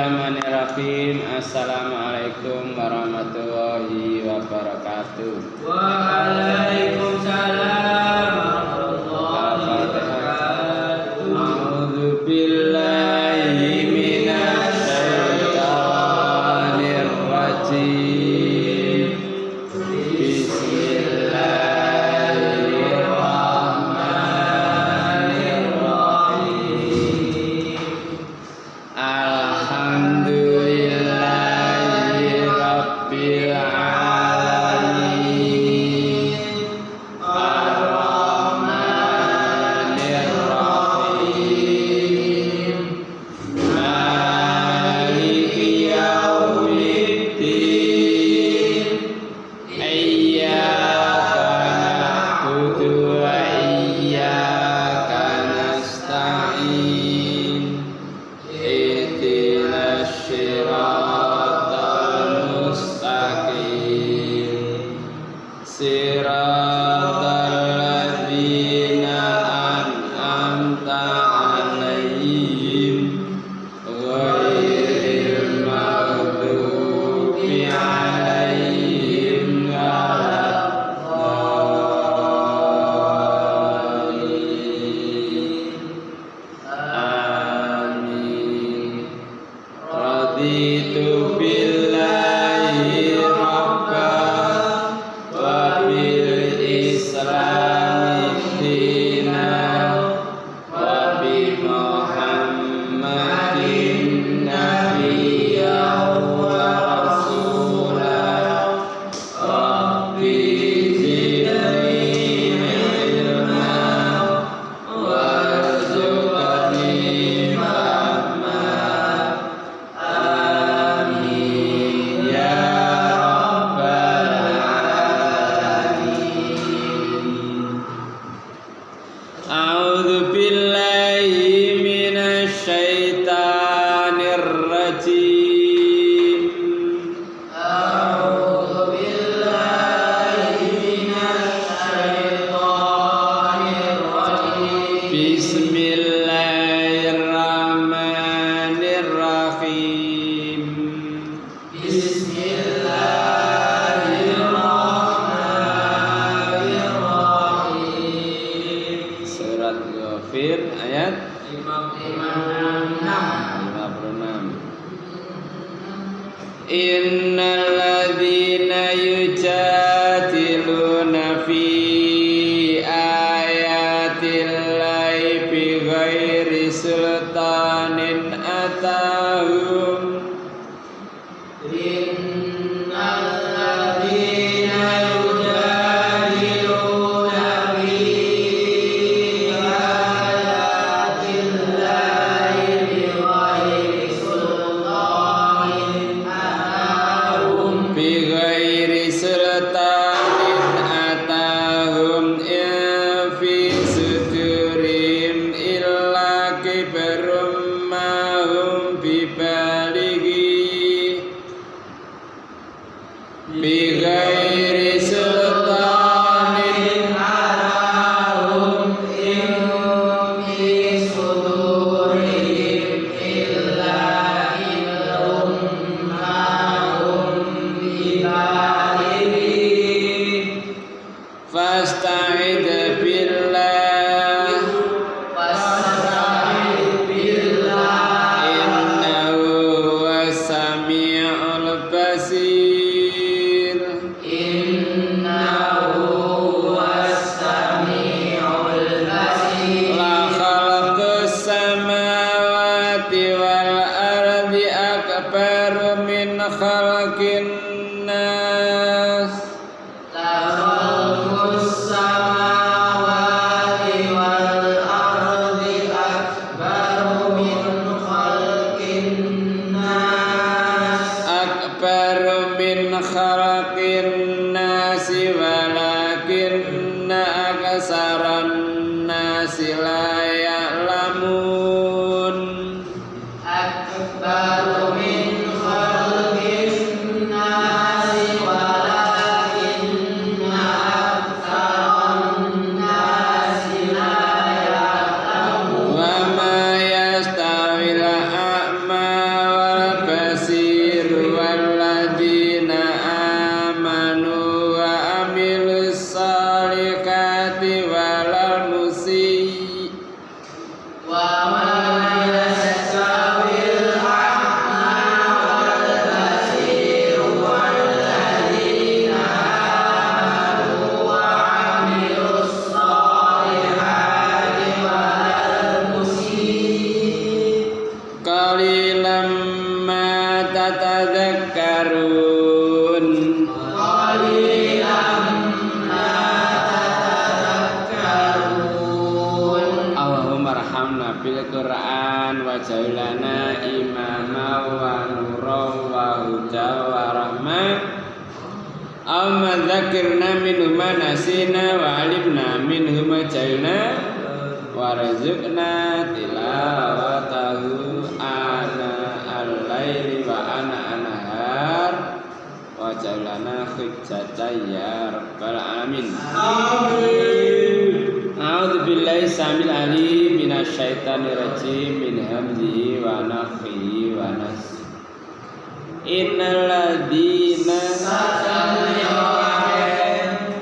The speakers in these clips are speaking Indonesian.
Bismillahirrahmanirrahim. Assalamualaikum warahmatullahi wabarakatuh. Waalaikumsalam warahmatullahi wabarakatuh. A'udzu billahi minasy syaithanir rajim. Innalladzina yujadiluna fi ayatillahi bighairi sultanin atahum. Innalladzina yujadiluna fi ayatillahi bighairi sultanin Bighairi sultanin atahum fi sudurim illa kibarum mahum bibalighi. Bighairi sultanin atahum fi sudurihim illa kibarum Fasta'id billah innahu was-sami'ul basir. La khalaqus samawati wal ardi akbaru min khalaqin nas. Akbaru min khalaqin nasi walakinna aksaran nasi la ya'lamun. Akbaru min khalqin nasi walakinna aktsaran nasi la ya'lamun. Wa ma yastawil a'ma wal qalilam ma tatadzakkarun. Allahumma arhamna bil Qur'an waj'alna imama wa nuran wa huda wa rahmah. Amma dzakirna minhu ma nasina wa alimna minhu ma jahilna warzuqna tilawatahu ana al-laili wa ana an-nahar waj'alna hujjatan ya rabbal alamin. A'udzu billahi samil alim minasy syaithanir rajim min hamzihi wa nafthihi wa nafsihi. Innal ladzina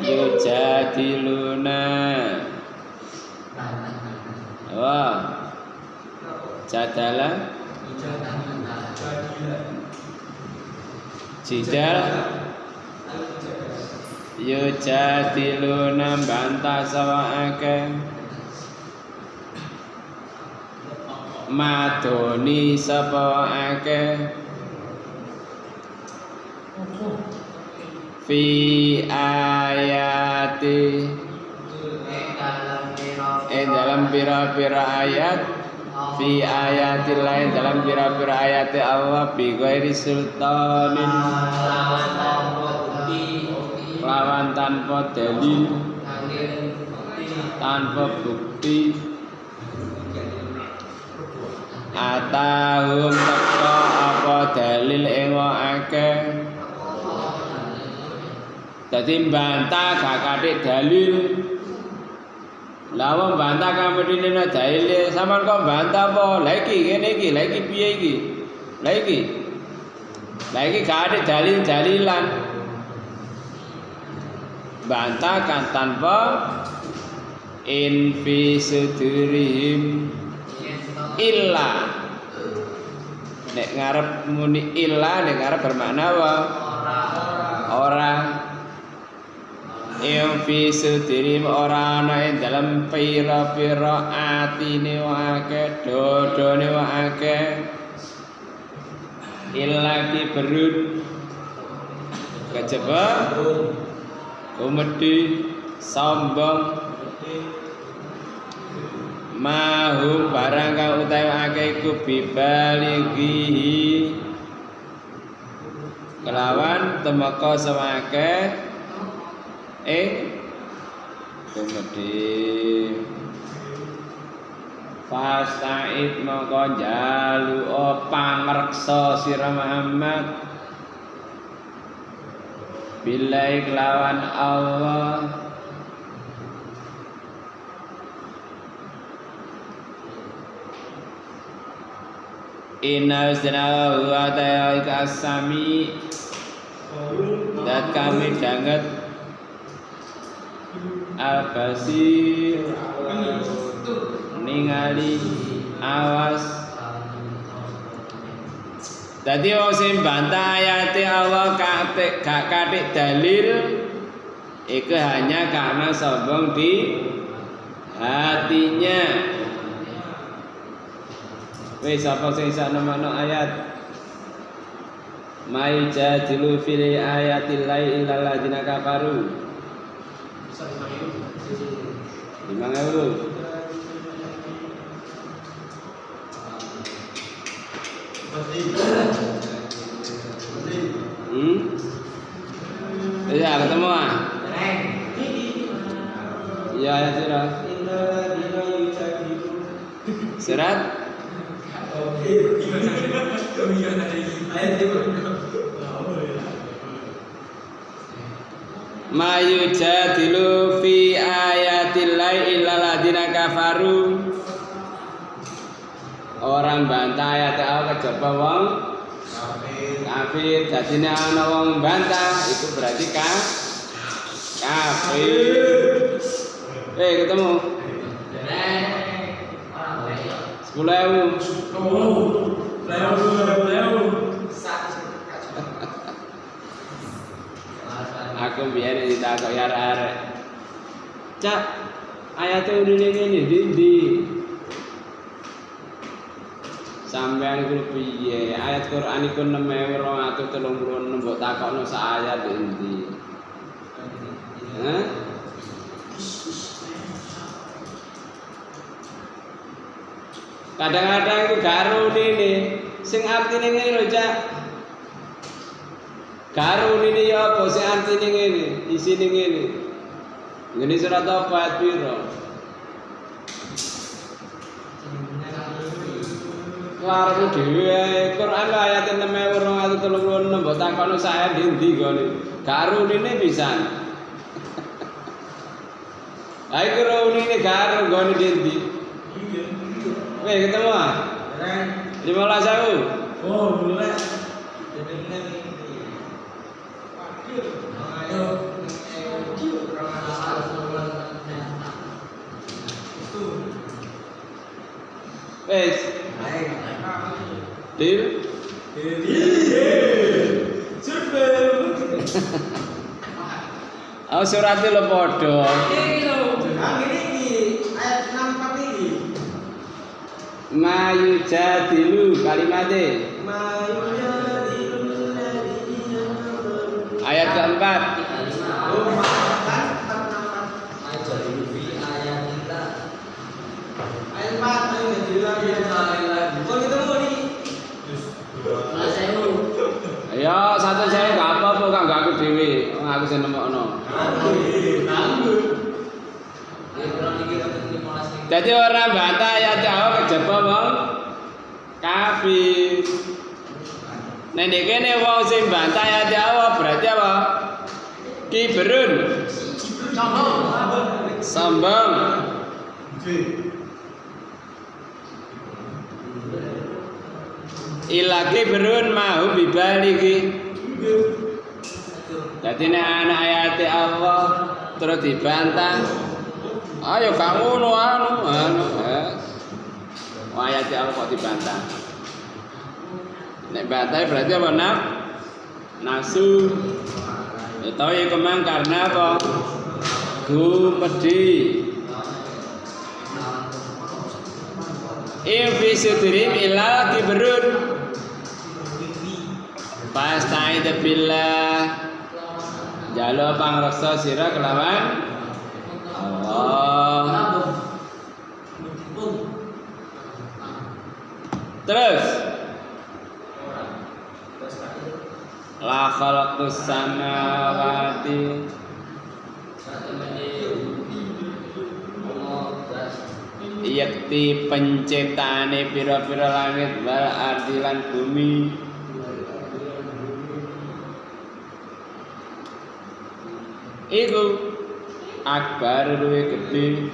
yujadiluna wah jadala jidal yujadiluna bantah sawake madoni sapa akeh fi ayati dalam pira-pira ayat fi ayatil lain dalam pira-pira ayat Allah bi ghairi sultanin lawan tanpa dalil tanpa bukti atahum teka apa dalil ing akeh. Dadi mbantah gak kathik dalil. Lah wong mbantah kamedine dalil, sampean kok mbantah apa? Lah iki ngene iki, lah iki piye iki? Lah iki. Lah iki gak ada dalil-dalilan. Bantah kan tanpa in fi sudurihim illa. Nek ngarep muni illa, nek ngarep bermakna apa? Ora. Yang fi sudurihim ora ana ing dalem pira-pira atine wae, dodone wae. Illa kibrun kejaba komedi sombong mahum barang kang utawi akeh iku bibalighi kelawan temeka semake komedi fasta'id mongko jalu pangreksa sira Muhammad billahi kelawan Allah inna usna wa ta'ala asami dat kami danget al-basir ningali awas. Dadi wong sing bantah ayate Allah gak kathik dalil iku hanya karena sombong di hatinya. Wis sapa sing iso nemokno ayat mai jadilu fil ayatil lail illal ladzina kafaru 5.000. Iya ketemu ah. Iya ayat surat. Surat. Ma yujadilu fi ayatillahi illal ladzina kafaru. Orang bantah ayat Allah kejaba wong kafir. Dadine ana wong bantah itu berarti kafir. Ketemu 10.000. Aku biar ditakok ya arek. Cak, ayate urine ngene ndi? Sam sampean iku piye? Ayat Quran iku 6236 mbok takokno sak ayat endi? Hah? Kadang-kadang itu garun ini sing artine ngene lho, Cak. Garun ini ya apa sing artine ngene, isine ngene. Ngene surat apa ayat piro? Klarmu dhewe Quran ayat 6236 mbok takokno sak ayat endi gone. Garun ini pisan. Ayo garun ini garun gone endi? Weh ketemu ah? 15.000. Oh, boleh. Wes. Deal. Oh suratnya lo podo. Mayu jadilu kalimatnya. Ayat keempat. Ya satu saya gak apa-apa kan gak aku dewe, aku sing nemokno. Jadi orang bantah ayat Allah kejaba wong kafir. Nek kene wong sing bantah ayat Allah berarti apa? Kibrun. Sombong. Ilaki berun mau bibaliki. Jadi nek anak ayat Allah terus dibantah. Ayo kamu anu. Ayat Allah kok dibantah. Nek bantah berarti apa nak? Nasu. Ya tahu ya kemang karena apa? Gumedi. Fi sudrim ilal kibrun. Fasta'id billah. Jalo pangreksa sira kelawan Allah. Terus la khalaqus samawati yakti penciptaane pira-pira langit wal ardi lan bumi. Iku akbar luwih gedhe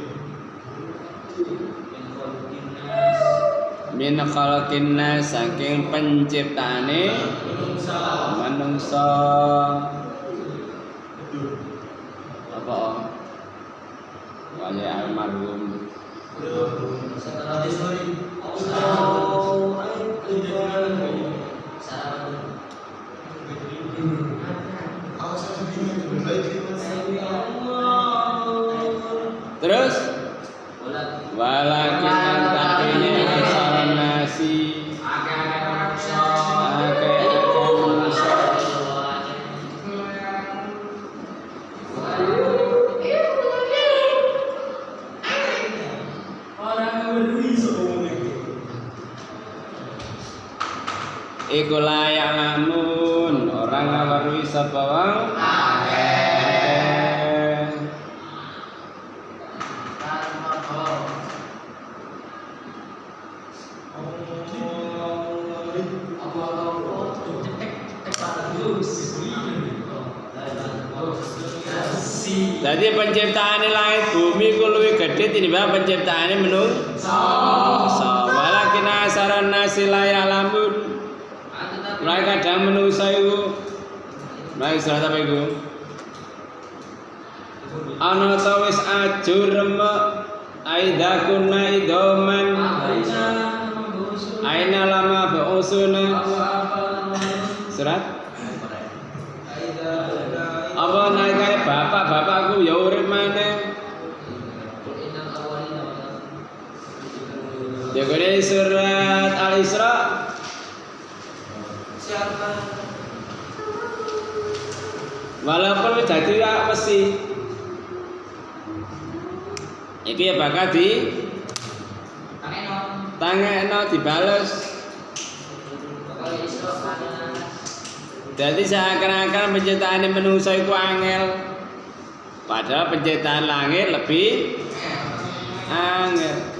min khalaqin nas saking penciptaane manungsa. Apa? Wale almarhum. Terus walakin antakinya asaran nasi iku layak lamun orang ngawarui sapa wong jadi penciptaan langit bumi ku luwih gedhe tinimbang penciptaan menungsa. Walakin asaran nasi layak lamun. Mulai kadang menungsa iku mulai surat apa iku? Ana ta wis ajur remek aida kunna idoman aina lama ba'usuna surat apa naik kaya bapak-bapakku ya urip maneh ya Ini surat Al-Isra. Walaupun dadi mesti iki ya bakal di tangekno dibales. Jadi seakan-akan penciptaan manusia itu angel, padahal penciptaan langit lebih angel.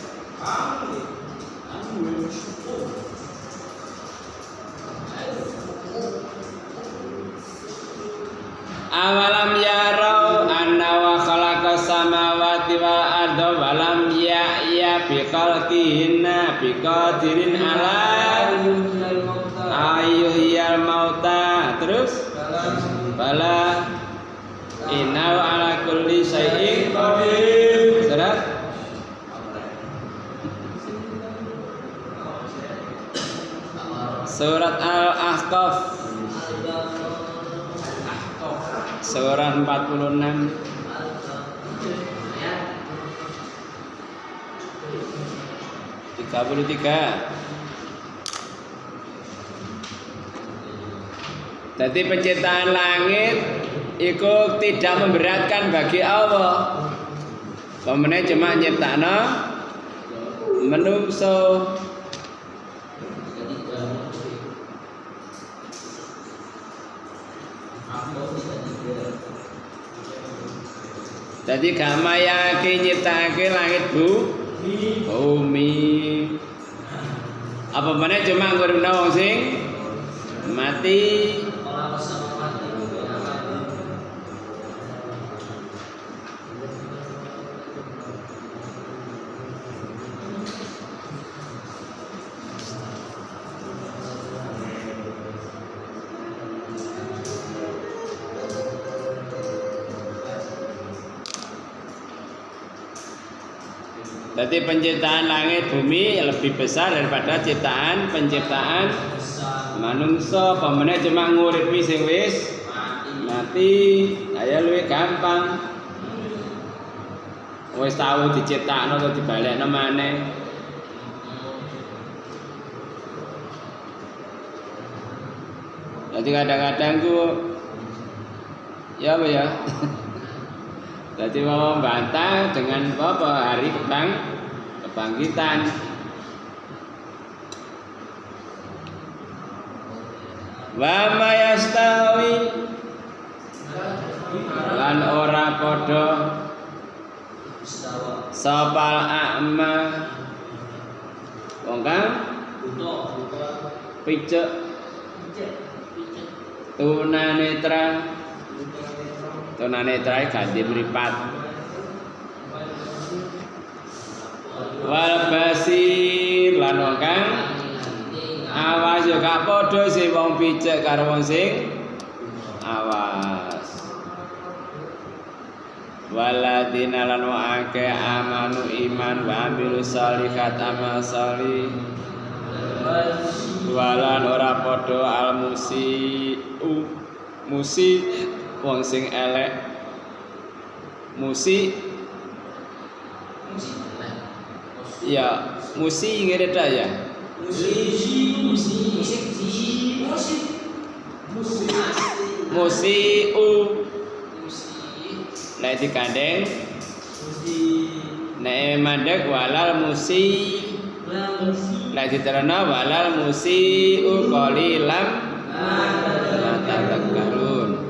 Awalam yarau anna wa khalaqas samawati wal arda walam ya'ya bi khalqihinna bi qadirin ala ayyuhiyal mauta. Terus bala inna ala kulli syai'in qadir. Surat Al-Ahqaf surat 46 33. Jadi penciptaan langit itu tidak memberatkan bagi Allah. Pemenang cuma nyiptakno menungso. Jadi gama yakin nyiptake langit bumi. Apa meneh cuma nguripno wong sing mati. Jadi penciptaan langit bumi lebih besar daripada penciptaan manungsa. Pemenang cuma nguripi sing wis mati, ayo luwih gampang. Wis tahu diciptakno atau dibalekno maneh. Jadi kadang-kadang ku ya apa ya? Jadi mau membantah dengan apa hari kebangkitan. Wa ma yastawi lan ora padha sapal a'ma wong kang picek tunanetra. Tunanetra ganti mripat. Wal basir lan wong kang awas yo gak padha sing wong picek karo wong sing awas. Waladina lan wa'ake amanu iman wa amilu sholihat amal sholih. Walan ora padha al musi wong sing elek. Ya musi ngene ta ya. Musiu nek dikandeng nek mandek walal musi nek diterana walal musiu qalilam tadakkarun.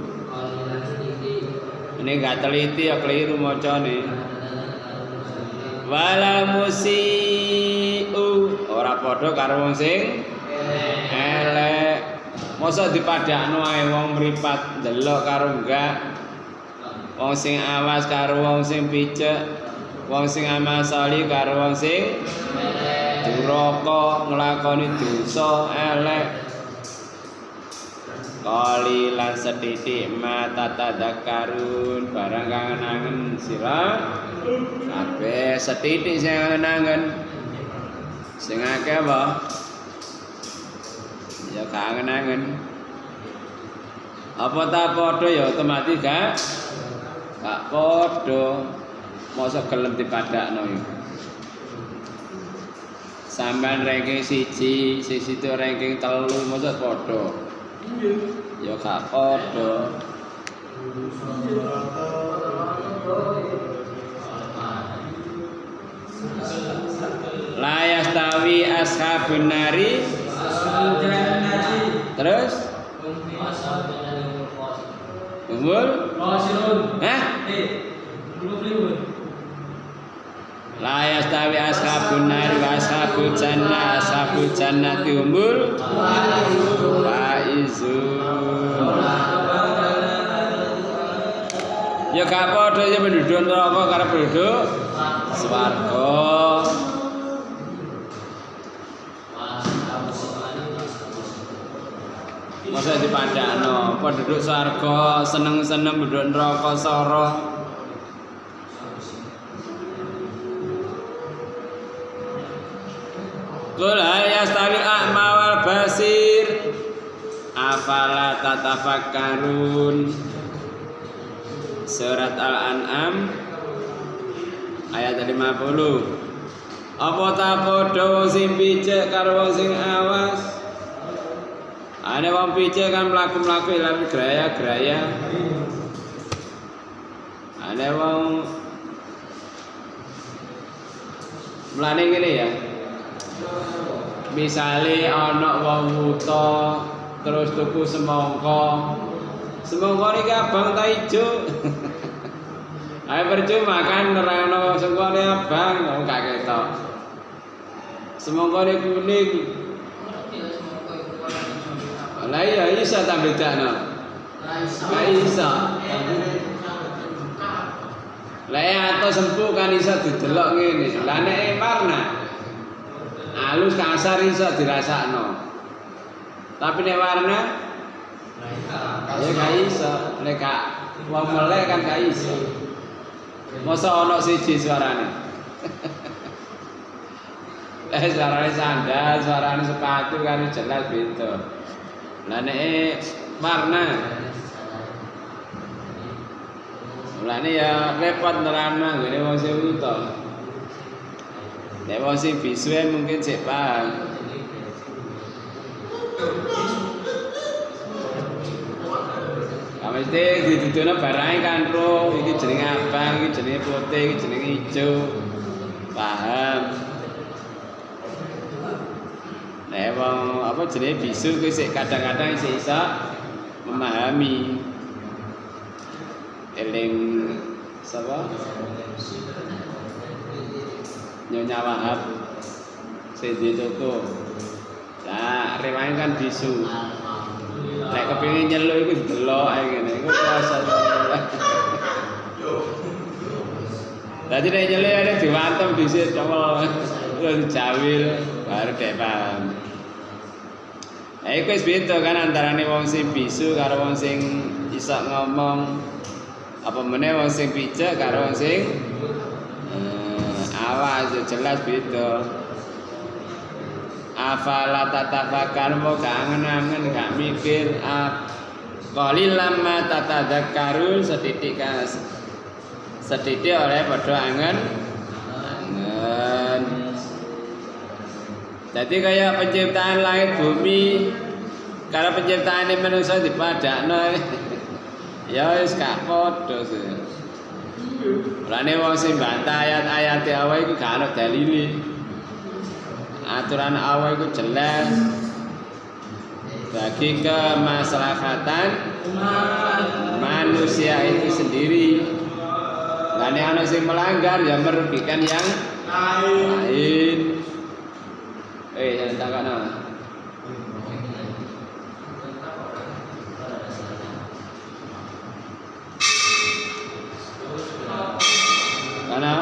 Ini gak teliti ya keliru macane. Walal musiu ora padha karo wong sing elek. Mosok dipadakno ae wong mripat ndelok karo enggak. Wong sing awas karo wong sing picek, wong sing amal sholih karo wong sing duraka nglakoni dosa elek. Qalilan setitik mata tadakkarun barang kang nangen sira kabeh setitik sing nangen. Sing akeh apa? Ya kangen-angen. Apa ta padha ya otomatis gak padha. Mosok gelem dipadakno iki. Sampean ranking 1, sing situ ranking 3, mosok padha. Ya gak padha. La yastawi ashabun nari. Terus umul hah? La yastawi ashabun nari wa ashabul jannah. Ashabul jannati umul faizun. Ya gak padha ya penduduk neraka karo penduduk swarga. Masa dipadakno penduduk swarga seneng-seneng penduduk neraka sara. Qul hal yastawi a'ma wal basir afala tatafakkarun. Surat Al-An'am ayat 50. Apa ta padha wong sing picek karo wong sing awas? Ane wong picek kan mlaku-mlaku lan graya-graya. Ane wong mlane ngene ya. Misale ana wong wuta terus tuku semangka. Semangka iki abang ta ijo. Ayo percuma kan nerangno semangkane abang gak ketok. Semangkane kuning. Lah iya iso ta bedakno. Gak iso. Lah atau sempu kan iso didelok ngene. Lah nek warna halus kasar iso dirasakno. Tapi nek warna ya gak iso, nek gak wong melek kan gak iso. Masa ana siji suarane. Suarane sandal, suarane sepatu kan jelas beda. Lah nek warna mulane ya repot nerangno ngene wong sing wuta. Nek wong sing bisue mungkin sik paham. Mesti dituduhna barange kan ro, iki jenenge abang, iki jenenge putih, iki jenenge ijo. Paham. Nek wong apa jenenge bisu kuwi sik kadang-kadang isih iso memahami. Eling sapa? Nyonya Wahab sing ditutup. Nah, rewangi kan bisu. Nek kepengin nyeluk iku delok ae ngene. Iku kuasa. Dadi nek nyeluk ada diwantem dhisik cowol dijawil baru dek paham. Iku wis beda kan antarane wong sing bisu karo wong sing iso ngomong. Apa meneh wong sing picek karo wong sing awas jelas beda. Afala tatafakar mo kangen-angen gak mikir qalilan ma tatadzakkarun setitik oleh padha angen. Jadi kayak penciptaan langit bumi karo penciptaan manusia dipadakno ya wis gak padha sih. Mulane wong sing bantah ayat-ayat Allah iku gak ana dalile. Aturan Allah itu jelas bagi kemaslahatan manusia itu sendiri. Lah nek ana sing melanggar ya merugikan yang lain. Jangan takana. Karena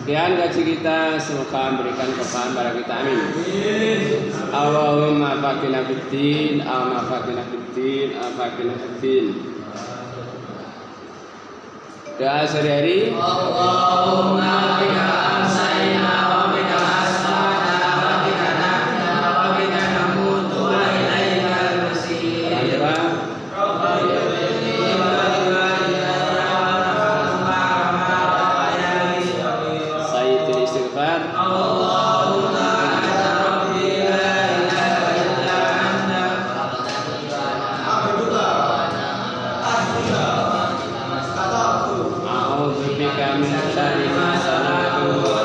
Sekian kaji kita, semoga memberikan kefahaman pada kita, amin. Allahumma faqihna fiddin, Allahumma faqihna fiddin, faqihna fiddin. Doa sehari-hari. Allahumma bika amsayna wa bika asbahna wa bika nahya wa bika namutu wa ilaikal masir. Sayyidul istighfar. Allahumma anta rabbi la ilaha illa anta a'udzu bika min syarri ma sana'tu.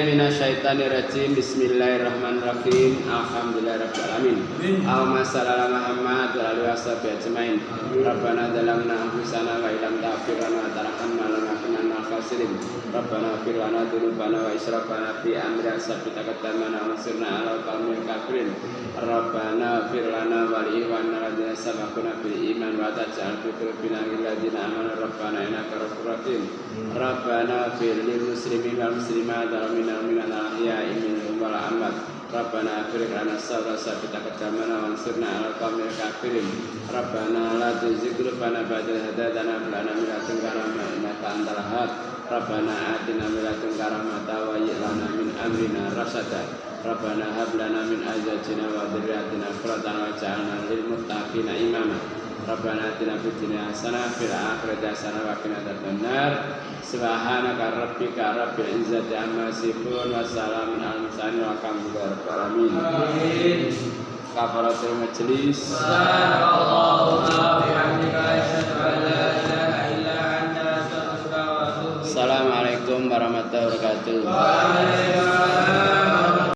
Minasyaitonirrajim. Bismillahirrahmanirrahim. Alhamdulillahirabbil alamin. Allahumma shalli ala Muhammad wa ala alihi washabihi ajmain. Rabbana zalamna anfusana wa illam taghfir lana wa tarhamna lanakunanna minal khasirin. Rabbana ighfir lana dzunubana wa israfana fi amrina sabbit aqdamana wa ansurna 'alal qaumil kafirin. Rabbana ighfir lana wa li ikhwanina alladzina sabaquna bil iman wa taj'al fi qulubina ghillan lil ladzina amanu rabbana innaka ra'ufur rahim. Rabbana ighfir lil muslimin wal muslimat wal mu'minina al-ahya'i minhum wal amwat. Rabbana ighfir lana sabra sabbit aqdamana wa ansurna 'alal qaumil kafirin. Rabbana la tuzigh qulubana ba'da idh hadaytana wa hab lana min ladunka rahmah innaka antal wahhab. Rabbana atina min ladunka rahmatan wa hayyi' lana min amrina rasyada. Rabbana hab lana min azwajina wa dzurriyyatina qurrata waj'alna lil muttaqina imama. Rabbana atina fid dunya hasanah wa fil akhirati hasanah wa qina adzabannar. Subhanaka rabbika rabbil izzati amma yasifun wa salamun alal mursalin walhamdulillahi rabbil alamin. Kafaratul majlis. Subhanallah wa bihamdihi.